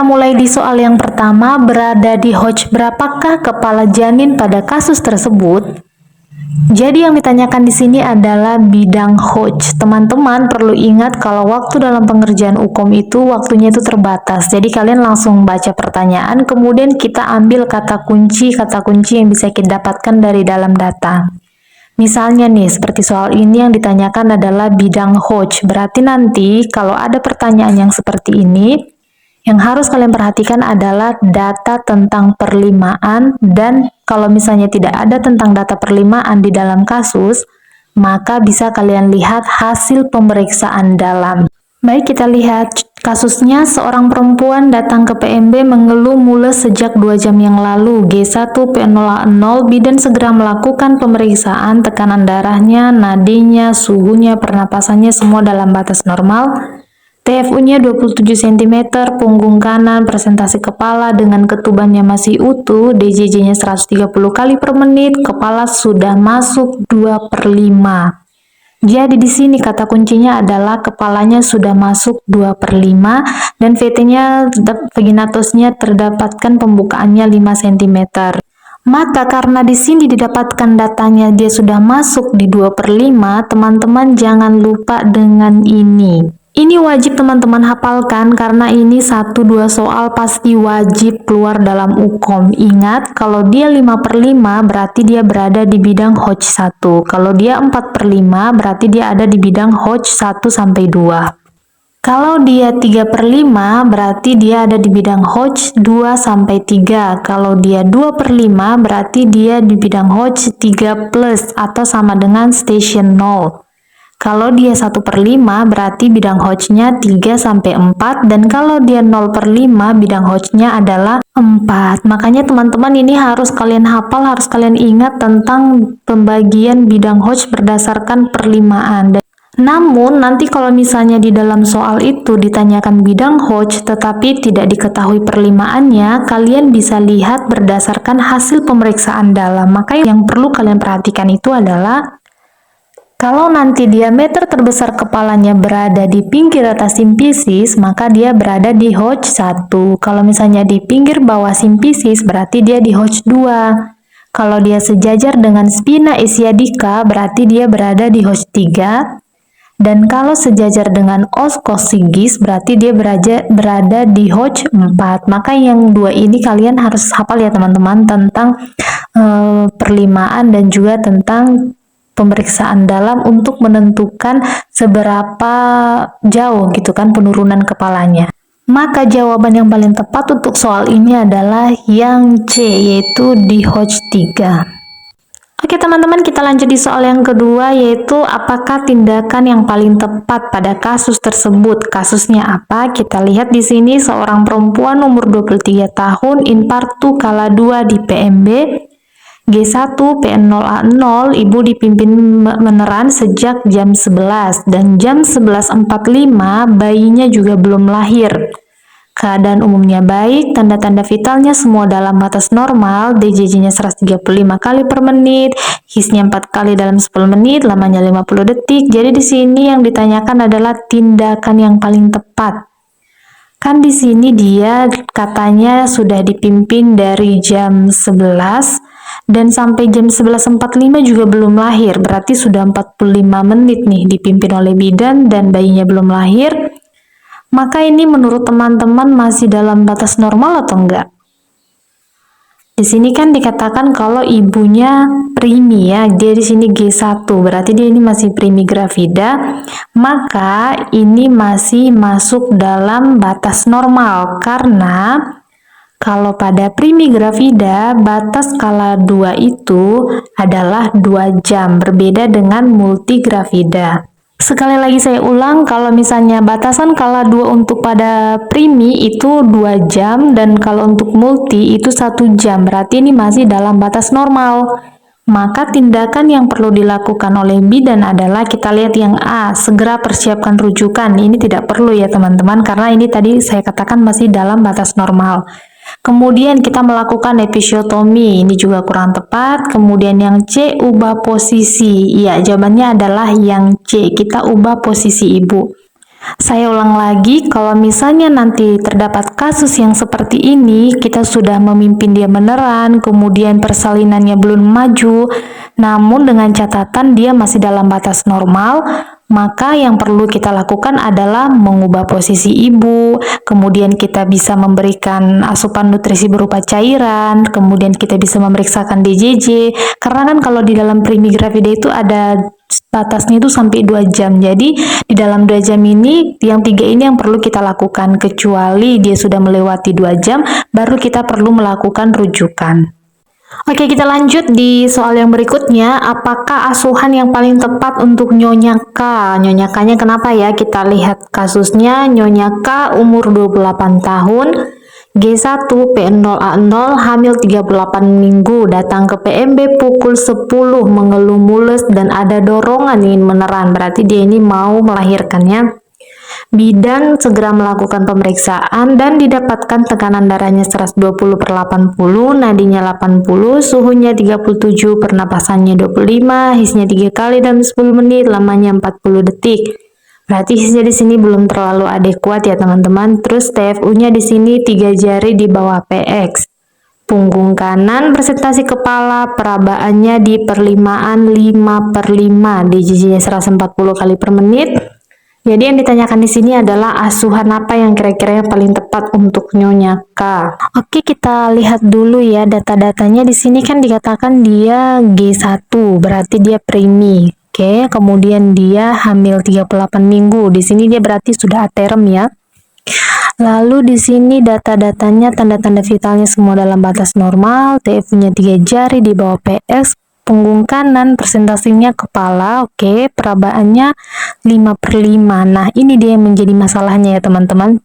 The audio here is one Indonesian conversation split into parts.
mulai di soal yang pertama, berada di Hodge berapakah kepala janin pada kasus tersebut? Jadi yang ditanyakan di sini adalah bidang Hodge. Teman-teman perlu ingat kalau waktu dalam pengerjaan UKOM itu waktunya itu terbatas. Jadi kalian langsung baca pertanyaan, kemudian kita ambil kata kunci yang bisa kita dapatkan dari dalam data. Misalnya nih, seperti soal ini yang ditanyakan adalah bidang Hodge. Berarti nanti kalau ada pertanyaan yang seperti ini, yang harus kalian perhatikan adalah data tentang perlimaan, dan kalau misalnya tidak ada tentang data perlimaan di dalam kasus, maka bisa kalian lihat hasil pemeriksaan dalam. Baik, kita lihat kasusnya. Seorang perempuan datang ke PMB mengeluh mules sejak 2 jam yang lalu. G1 P0A0, bidan segera melakukan pemeriksaan tekanan darahnya, nadinya, suhunya, pernapasannya semua dalam batas normal. TFU-nya 27 cm, punggung kanan, presentasi kepala dengan ketubannya masih utuh, DJJ-nya 130 kali per menit, kepala sudah masuk 2/5. Jadi di sini kata kuncinya adalah kepalanya sudah masuk 2/5 dan VT-nya vaginatosnya terdapatkan pembukaannya 5 cm. Maka karena di sini didapatkan datanya dia sudah masuk di 2/5, teman-teman jangan lupa dengan ini. Ini wajib teman-teman hafalkan karena ini 1-2 soal pasti wajib keluar dalam UKOM. Ingat, kalau dia 5/5 berarti dia berada di bidang Hodge 1. Kalau dia 4/5 berarti dia ada di bidang Hodge 1-2. Kalau dia 3/5 berarti dia ada di bidang Hodge 2-3. Kalau dia 2/5 berarti dia di bidang Hodge 3+ atau sama dengan station 0. Kalau dia 1/5 berarti bidang Hodge-nya 3-4, dan kalau dia 0/5 bidang Hodge-nya adalah 4. Makanya teman-teman ini harus kalian hafal, harus kalian ingat tentang pembagian bidang Hodge berdasarkan perlimaan. Namun nanti kalau misalnya di dalam soal itu ditanyakan bidang Hodge tetapi tidak diketahui perlimaannya, kalian bisa lihat berdasarkan hasil pemeriksaan dalam. Maka yang perlu kalian perhatikan itu adalah kalau nanti diameter terbesar kepalanya berada di pinggir atas simpisis, maka dia berada di Hodge 1. Kalau misalnya di pinggir bawah simpisis, berarti dia di Hodge 2. Kalau dia sejajar dengan spina ischiadica, berarti dia berada di Hodge 3. Dan kalau sejajar dengan os coccygeus, berarti dia berada di Hodge 4. Maka yang dua ini kalian harus hafal ya teman-teman, tentang perlimaan dan juga tentang pemeriksaan dalam untuk menentukan seberapa jauh gitu kan penurunan kepalanya. Maka jawaban yang paling tepat untuk soal ini adalah yang C, yaitu di Hodge 3. Oke teman-teman, kita lanjut di soal yang kedua, yaitu apakah tindakan yang paling tepat pada kasus tersebut. Kasusnya apa? Kita lihat di sini seorang perempuan umur 23 tahun infartu kala 2 di PMB. G1 P0A0, ibu dipimpin meneran sejak jam 11 dan jam 11.45 bayinya juga belum lahir. Keadaan umumnya baik, tanda-tanda vitalnya semua dalam batas normal, DJJ-nya 135 kali per menit, HIS-nya 4 kali dalam 10 menit, lamanya 50 detik. Jadi di sini yang ditanyakan adalah tindakan yang paling tepat. Kan di sini dia katanya sudah dipimpin dari jam 11 dan sampai jam 11.45 juga belum lahir, berarti sudah 45 menit nih dipimpin oleh bidan dan bayinya belum lahir. Maka ini menurut teman-teman masih dalam batas normal atau enggak? Di sini kan dikatakan kalau ibunya primi ya, dia di sini G1, berarti dia ini masih primi gravida, maka ini masih masuk dalam batas normal karena kalau pada primi gravida batas skala 2 itu adalah 2 jam, berbeda dengan multi gravida. Sekali lagi saya ulang, kalau misalnya batasan skala 2 untuk pada primi itu 2 jam dan kalau untuk multi itu 1 jam, berarti ini masih dalam batas normal. Maka tindakan yang perlu dilakukan oleh bidan adalah kita lihat yang A, segera persiapkan rujukan. Ini tidak perlu ya teman-teman karena ini tadi saya katakan masih dalam batas normal. Kemudian kita melakukan episiotomi, ini juga kurang tepat. Kemudian yang C, ubah posisi. Ya, jawabannya adalah yang C, kita ubah posisi ibu. Saya ulang lagi, kalau misalnya nanti terdapat kasus yang seperti ini, kita sudah memimpin dia beneran, kemudian persalinannya belum maju, namun dengan catatan dia masih dalam batas normal, maka yang perlu kita lakukan adalah mengubah posisi ibu, kemudian kita bisa memberikan asupan nutrisi berupa cairan, kemudian kita bisa memeriksakan DJJ, karena kan kalau di dalam primigravida itu ada batasnya itu sampai 2 jam. Jadi di dalam 2 jam ini yang 3 ini yang perlu kita lakukan, kecuali dia sudah melewati 2 jam baru kita perlu melakukan rujukan. Oke, kita lanjut di soal yang berikutnya. Apakah asuhan yang paling tepat untuk Nyonya K? Nyonya K-nya kenapa ya? Kita lihat kasusnya. Nyonya K umur 28 tahun, G1 P0A0, hamil 38 minggu, datang ke PMB pukul 10, mengeluh mules dan ada dorongan ingin meneran. Berarti dia ini mau melahirkannya. Bidan segera melakukan pemeriksaan dan didapatkan tekanan darahnya 120/80, nadinya 80, suhunya 37, pernapasannya 25, hisnya 3 kali dalam 10 menit, lamanya 40 detik. Berarti hisnya di sini belum terlalu adekuat ya teman-teman. Terus TFU-nya di sini 3 jari di bawah PX. Punggung kanan, presentasi kepala, perabaannya di perlimaan 5/5, DJJ-nya 140 kali per menit. Jadi yang ditanyakan di sini adalah asuhan apa yang kira-kira yang paling tepat untuk Nyonya K. Oke, kita lihat dulu ya data-datanya. Di sini kan dikatakan dia G1, berarti dia preemie. Oke, kemudian dia hamil 38 minggu. Di sini dia berarti sudah aterem ya. Lalu di sini data-datanya, tanda-tanda vitalnya semua dalam batas normal, TFU-nya 3 jari di bawah PX, punggung kanan, presentasinya kepala, oke, perabaannya 5/5. Nah, ini dia yang menjadi masalahnya ya teman-teman.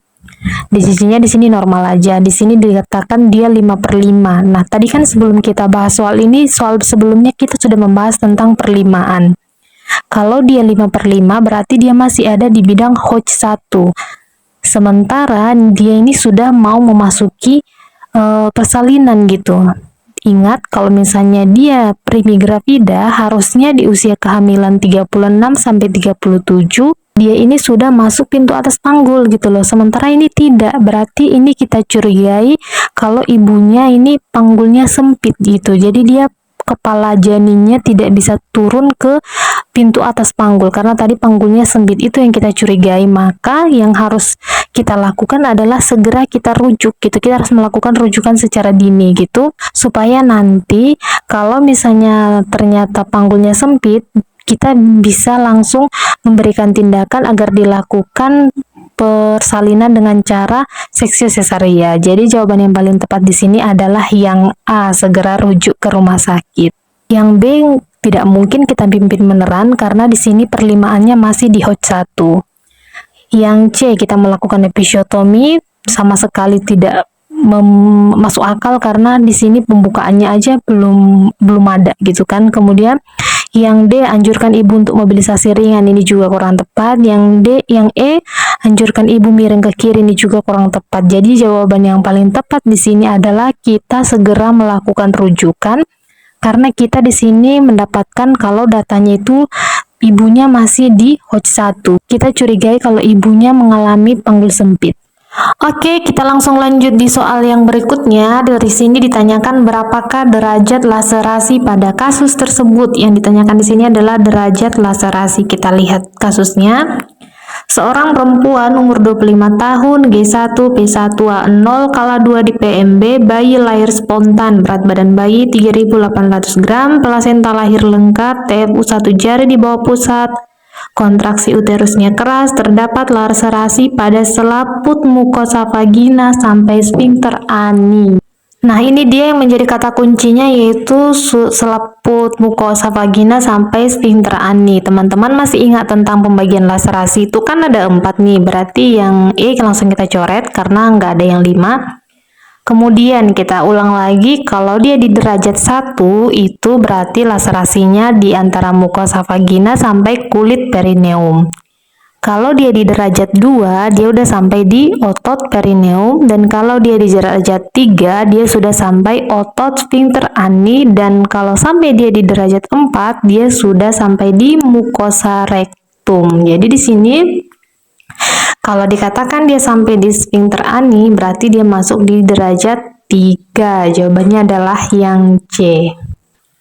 DJJ-nya di sini normal aja. Di sini dikatakan dia 5/5. Nah, tadi kan sebelum kita bahas soal ini, soal sebelumnya kita sudah membahas tentang perlimaan. Kalau dia 5/5 berarti dia masih ada di bidang HOJ1. Sementara dia ini sudah mau memasuki persalinan gitu. Ingat kalau misalnya dia primigravida harusnya di usia kehamilan 36 sampai 37 dia ini sudah masuk pintu atas panggul gitu loh. Sementara ini tidak, berarti ini kita curigai kalau ibunya ini panggulnya sempit gitu. Jadi dia kepala janinnya tidak bisa turun ke pintu atas panggul karena tadi panggulnya sempit. Itu yang kita curigai. Maka yang harus kita lakukan adalah segera kita rujuk gitu. Kita harus melakukan rujukan secara dini gitu supaya nanti kalau misalnya ternyata panggulnya sempit, kita bisa langsung memberikan tindakan agar dilakukan persalinan dengan cara seksio sesaria. Jadi jawaban yang paling tepat di sini adalah yang A, segera rujuk ke rumah sakit. Yang B, tidak mungkin kita pimpin meneran karena di sini perlimaannya masih di HOJ1. Yang C, kita melakukan episiotomi, sama sekali tidak masuk akal karena di sini pembukaannya aja belum ada gitu kan. Kemudian yang D, anjurkan ibu untuk mobilisasi ringan, ini juga kurang tepat. Yang E, anjurkan ibu miring ke kiri, ini juga kurang tepat. Jadi jawaban yang paling tepat di sini adalah kita segera melakukan rujukan karena kita di sini mendapatkan kalau datanya itu ibunya masih di HOJ1. Kita curigai kalau ibunya mengalami panggul sempit. Oke, kita langsung lanjut di soal yang berikutnya. Dari sini ditanyakan berapakah derajat laserasi pada kasus tersebut. Yang ditanyakan di sini adalah derajat laserasi. Kita lihat kasusnya. Seorang perempuan umur 25 tahun, G1, P1A0, kala 2 di PMB, bayi lahir spontan, berat badan bayi 3.800 gram, plasenta lahir lengkap, TFU 1 jari di bawah pusat, kontraksi uterusnya keras, terdapat laserasi pada selaput mukosa vagina sampai sphincter ani. Nah, ini dia yang menjadi kata kuncinya yaitu selaput mukosa vagina sampai sphincter ani. Teman-teman masih ingat tentang pembagian laserasi itu kan ada 4 nih, berarti yang E langsung kita coret karena nggak ada yang 5. Kemudian kita ulang lagi, kalau dia di derajat 1 itu berarti laserasinya di antara mukosa vagina sampai kulit perineum. Kalau dia di derajat 2, dia udah sampai di otot perineum, dan kalau dia di derajat 3, dia sudah sampai otot sphincter ani, dan kalau sampai dia di derajat 4, dia sudah sampai di mukosa rektum. Jadi di sini Kalau dikatakan dia sampai di sphincter ani, berarti dia masuk di derajat 3. Jawabannya adalah yang C.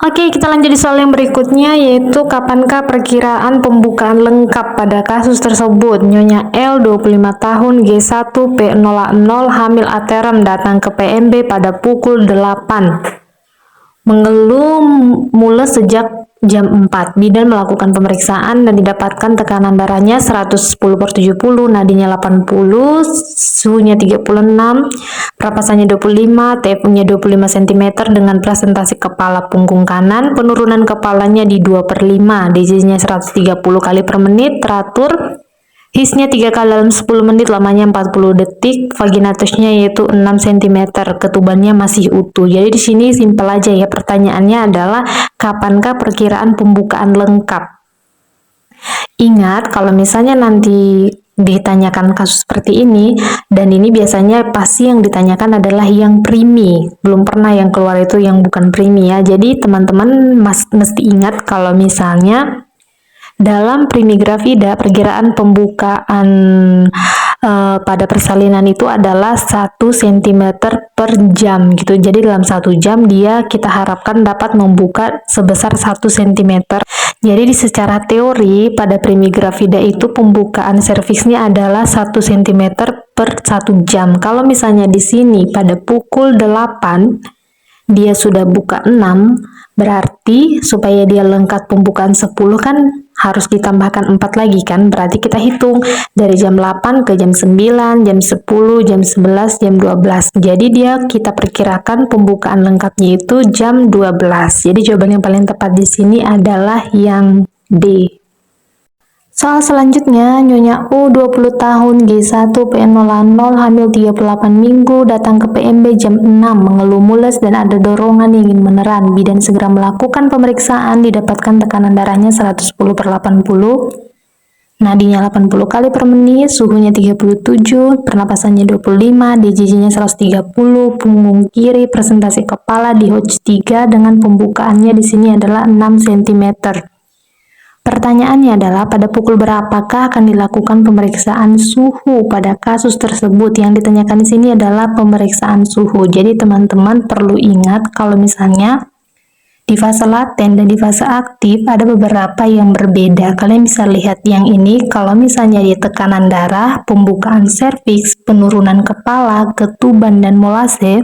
Oke, kita lanjut di soal yang berikutnya, yaitu kapankah perkiraan pembukaan lengkap pada kasus tersebut? Nyonya L, 25 tahun, G1, P00, hamil aterem, datang ke PMB pada pukul 8. Mengeluh mules sejak jam 4. Bidan melakukan pemeriksaan dan didapatkan tekanan darahnya 110/70, nadinya 80, suhunya 36, perapasannya 25, TFU-nya 25 cm dengan presentasi kepala punggung kanan, penurunan kepalanya di 2/5, DJJ-nya 130 kali per menit, teratur. Hisnya 3 kali dalam 10 menit, lamanya 40 detik, vaginatusnya yaitu 6 cm, ketubannya masih utuh. Jadi di sini simpel aja ya, pertanyaannya adalah kapankah perkiraan pembukaan lengkap? Ingat, kalau misalnya nanti ditanyakan kasus seperti ini, dan ini biasanya pasti yang ditanyakan adalah yang primi, belum pernah yang keluar itu yang bukan primi ya. Jadi teman-teman mesti ingat kalau misalnya dalam primigravida, perkiraan pembukaan pada persalinan itu adalah 1 cm per jam gitu. Jadi dalam 1 jam kita harapkan dapat membuka sebesar 1 cm. Jadi secara teori pada primigravida itu pembukaan serviksnya adalah 1 cm per 1 jam. Kalau misalnya di sini pada pukul 8 dia sudah buka 6, berarti supaya dia lengkap pembukaan 10 kan harus ditambahkan 4 lagi kan, berarti kita hitung dari jam 8 ke jam 9, jam 10, jam 11, jam 12. Jadi kita perkirakan pembukaan lengkapnya itu jam 12. Jadi jawaban yang paling tepat di sini adalah yang D. Soal selanjutnya, Nyonya U, 20 tahun, G1, P00, hamil 38 minggu, datang ke PMB jam 6, mengeluh mules dan ada dorongan yang ingin meneran. Bidan segera melakukan pemeriksaan, didapatkan tekanan darahnya 110/80, nadinya 80 kali per menit, suhunya 37, pernapasannya 25, DJJ-nya 130, punggung kiri, presentasi kepala di Hodge 3 dengan pembukaannya di sini adalah 6 cm. Pertanyaannya adalah pada pukul berapakah akan dilakukan pemeriksaan suhu pada kasus tersebut? Yang ditanyakan di sini adalah pemeriksaan suhu. Jadi teman-teman perlu ingat kalau misalnya di fase laten dan di fase aktif ada beberapa yang berbeda. Kalian bisa lihat yang ini, kalau misalnya di tekanan darah, pembukaan serviks, penurunan kepala, ketuban, dan molase,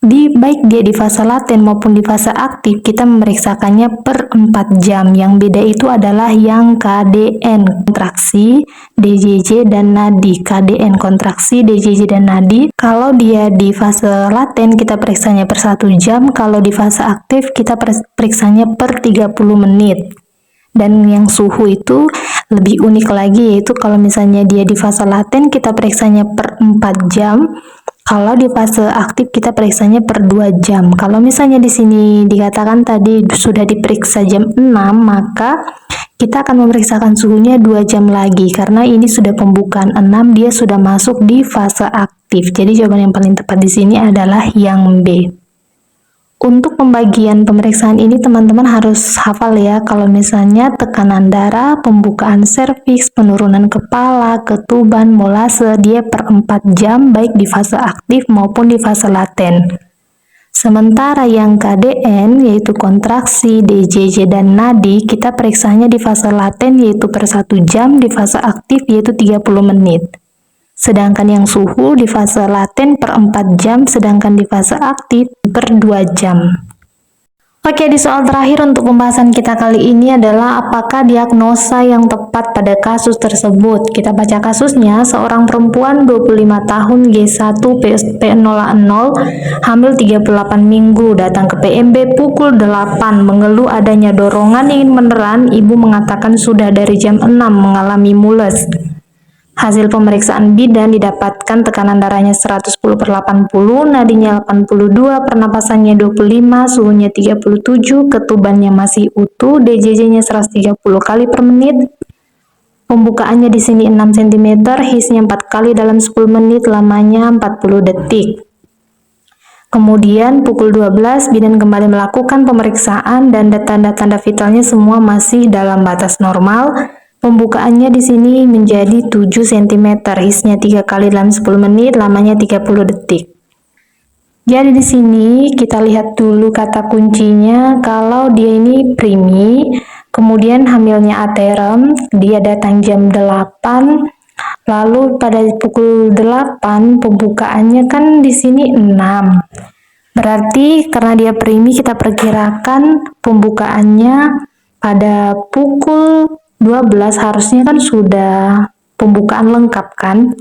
baik dia di fase laten maupun di fase aktif, kita memeriksakannya per 4 jam. Yang beda itu adalah yang KDN, kontraksi, DJJ, dan nadi. KDN, kontraksi, DJJ, dan nadi. Kalau dia di fase laten, kita periksanya per 1 jam. Kalau di fase aktif, kita periksanya per 30 menit. Dan yang suhu itu lebih unik lagi, yaitu kalau misalnya dia di fase laten, kita periksanya per 4 jam. Kalau di fase aktif kita periksanya per 2 jam. Kalau misalnya di sini dikatakan tadi sudah diperiksa jam 6, maka kita akan memeriksakan suhunya 2 jam lagi. Karena ini sudah pembukaan 6, dia sudah masuk di fase aktif. Jadi jawaban yang paling tepat di sini adalah yang B. Untuk pembagian pemeriksaan ini teman-teman harus hafal ya, kalau misalnya tekanan darah, pembukaan serviks, penurunan kepala, ketuban, molase, dia per 4 jam baik di fase aktif maupun di fase laten. Sementara yang KDN yaitu kontraksi, DJJ, dan nadi, kita periksanya di fase laten yaitu per 1 jam, di fase aktif yaitu 30 menit. Sedangkan yang suhu di fase laten per 4 jam, sedangkan di fase aktif per 2 jam. Oke, di soal terakhir untuk pembahasan kita kali ini adalah apakah diagnosa yang tepat pada kasus tersebut. Kita baca kasusnya, seorang perempuan 25 tahun G1 P00, hamil 38 minggu, datang ke PMB pukul 8, mengeluh adanya dorongan ingin meneran, ibu mengatakan sudah dari jam 6 mengalami mules. Hasil pemeriksaan bidan didapatkan tekanan darahnya 110/80, nadinya 82, pernapasannya 25, suhunya 37, ketubannya masih utuh, DJJ-nya 130 kali per menit. Pembukaannya di sini 6 cm, hisnya 4 kali dalam 10 menit, lamanya 40 detik. Kemudian pukul 12 bidan kembali melakukan pemeriksaan dan tanda-tanda vitalnya semua masih dalam batas normal. Pembukaannya di sini menjadi 7 cm, hisnya 3 kali dalam 10 menit, lamanya 30 detik. Jadi di sini kita lihat dulu kata kuncinya. Kalau dia ini primi, kemudian hamilnya aterem, dia datang jam 8, lalu pada pukul 8 pembukaannya kan di sini 6. Berarti karena dia primi, kita perkirakan pembukaannya pada pukul 12 harusnya kan sudah pembukaan lengkap kan?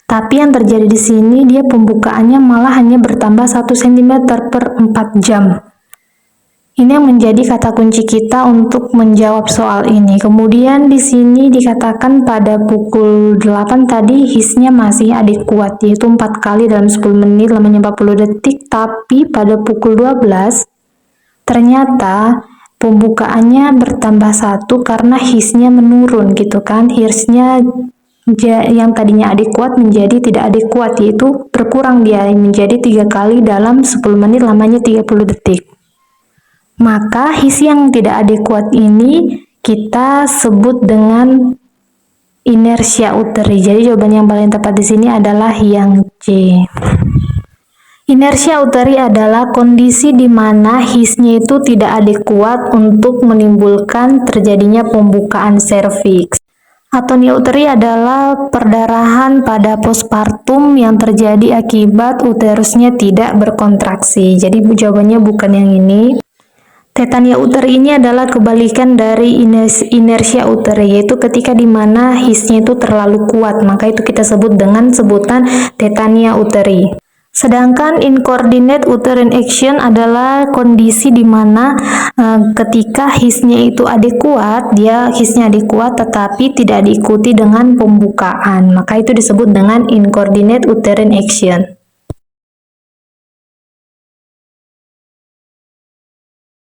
Tapi yang terjadi di sini dia pembukaannya malah hanya bertambah 1 cm per 4 jam. Ini yang menjadi kata kunci kita untuk menjawab soal ini. Kemudian di sini dikatakan pada pukul 8 tadi hisnya masih adekuat, yaitu 4 kali dalam 10 menit, lamanya 40 detik. Tapi pada pukul 12 ternyata pembukaannya bertambah 1 karena hisnya menurun gitu kan. Hisnya yang tadinya adekuat menjadi tidak adekuat, yaitu berkurang dia menjadi 3 kali dalam 10 menit, lamanya 30 detik. Maka his yang tidak adekuat ini kita sebut dengan inersia uteri. Jadi jawaban yang paling tepat di sini adalah yang C. Inersia uteri adalah kondisi di mana hisnya itu tidak adekuat untuk menimbulkan terjadinya pembukaan serviks. Atonia uteri adalah perdarahan pada postpartum yang terjadi akibat uterusnya tidak berkontraksi. Jadi jawabannya bukan yang ini. Tetania uteri ini adalah kebalikan dari inersia uteri, yaitu ketika dimana hisnya itu terlalu kuat, maka itu kita sebut dengan sebutan tetania uteri. Sedangkan incoordinate uterine action adalah kondisi di mana ketika hisnya itu adekuat, hisnya adekuat tetapi tidak diikuti dengan pembukaan, maka itu disebut dengan incoordinate uterine action.